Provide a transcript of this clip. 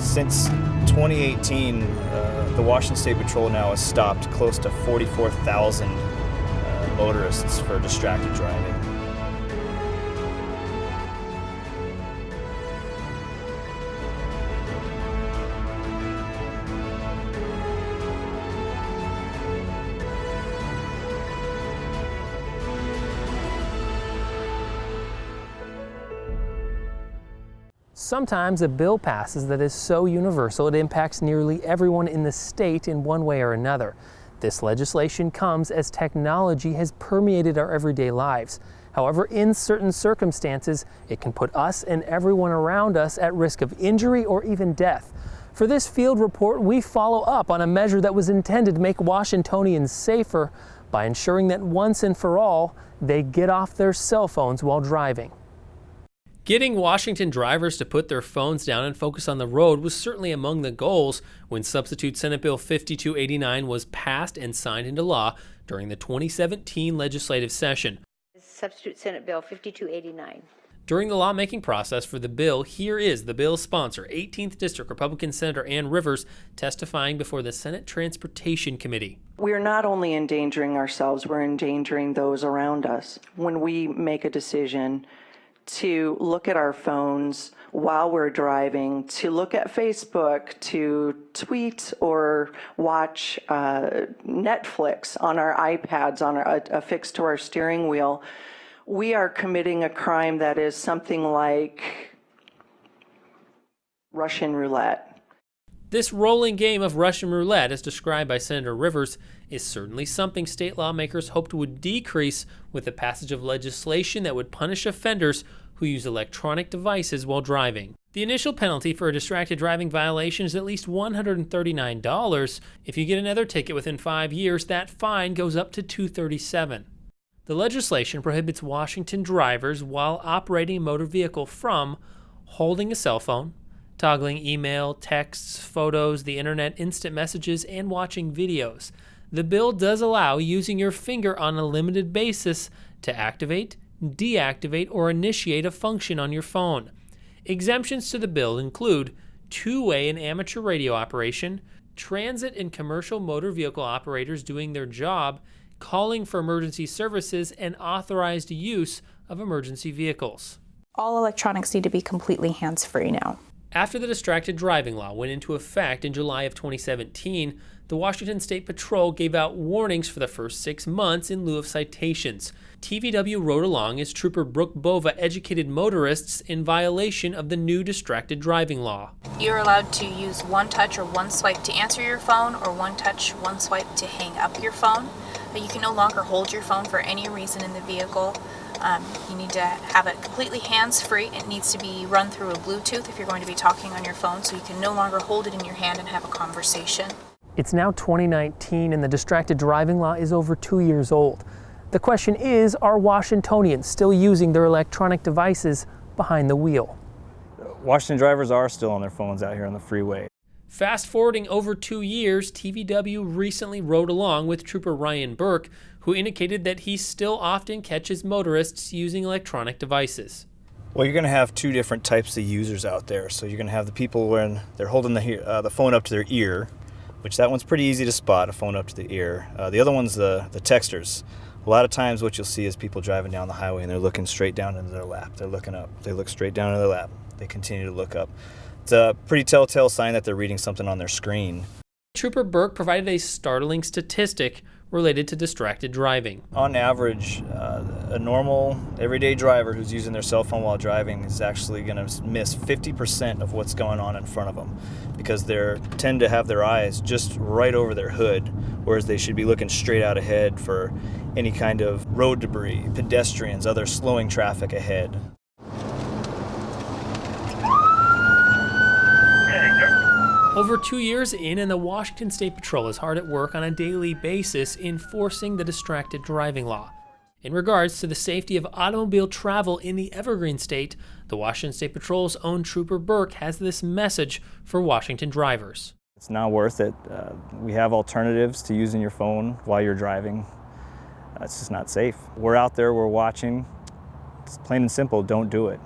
Since 2018, the Washington State Patrol now has stopped close to 44,000 motorists for distracted driving. Sometimes a bill passes that is so universal it impacts nearly everyone in the state in one way or another. This legislation comes as technology has permeated our everyday lives. However, in certain circumstances, it can put us and everyone around us at risk of injury or even death. For this field report, we follow up on a measure that was intended to make Washingtonians safer by ensuring that once and for all, they get off their cell phones while driving. Getting Washington drivers to put their phones down and focus on the road was certainly among the goals when Substitute Senate Bill 5289 was passed and signed into law during the 2017 legislative session. Substitute Senate Bill 5289. During the lawmaking process for the bill, here is the bill's sponsor, 18th District Republican Senator Ann Rivers, testifying before the Senate Transportation Committee. We're not only endangering ourselves, we're endangering those around us. When we make a decision to look at our phones while we're driving, to look at Facebook, to tweet or watch Netflix on our iPads affixed to our steering wheel, we are committing a crime that is something like Russian roulette. This rolling game of Russian roulette, as described by Senator Rivers, is certainly something state lawmakers hoped would decrease with the passage of legislation that would punish offenders who use electronic devices while driving. The initial penalty for a distracted driving violation is at least $139. If you get another ticket within 5 years, that fine goes up to $237. The legislation prohibits Washington drivers while operating a motor vehicle from holding a cell phone, toggling email, texts, photos, the internet, instant messages, and watching videos. The bill does allow using your finger on a limited basis to activate, deactivate, or initiate a function on your phone. Exemptions to the bill include two-way and amateur radio operation, transit and commercial motor vehicle operators doing their job, calling for emergency services, and authorized use of emergency vehicles. All electronics need to be completely hands-free now. After the distracted driving law went into effect in July of 2017, the Washington State Patrol gave out warnings for the first 6 months in lieu of citations. TVW rode along as Trooper Brooke Bova educated motorists in violation of the new distracted driving law. You're allowed to use one touch or one swipe to answer your phone, or one touch, one swipe to hang up your phone. But you can no longer hold your phone for any reason in the vehicle. You need to have it completely hands-free. It needs to be run through a Bluetooth if you're going to be talking on your phone, so you can no longer hold it in your hand and have a conversation. It's now 2019 and the distracted driving law is over 2 years old. The question is, are Washingtonians still using their electronic devices behind the wheel? Washington drivers are still on their phones out here on the freeway. Fast forwarding over 2 years, TVW recently rode along with Trooper Ryan Burke, who indicated that he still often catches motorists using electronic devices. Well, you're going to have two different types of users out there. So you're going to have the people when they're holding the phone up to their ear, which that one's pretty easy to spot, a phone up to the ear. The other one's the texters. A lot of times what you'll see is people driving down the highway and they're looking straight down into their lap. They're looking up. They look straight down into their lap. They continue to look up. It's a pretty telltale sign that they're reading something on their screen. Trooper Burke provided a startling statistic related to distracted driving. On average, a normal, everyday driver who's using their cell phone while driving is actually going to miss 50% of what's going on in front of them because they tend to have their eyes just right over their hood, whereas they should be looking straight out ahead for any kind of road debris, pedestrians, other slowing traffic ahead. Over 2 years in, and the Washington State Patrol is hard at work on a daily basis enforcing the distracted driving law. In regards to the safety of automobile travel in the Evergreen State, the Washington State Patrol's own Trooper Burke has this message for Washington drivers. It's not worth it. We have alternatives to using your phone while you're driving. It's just not safe. We're out there, we're watching. It's plain and simple, don't do it.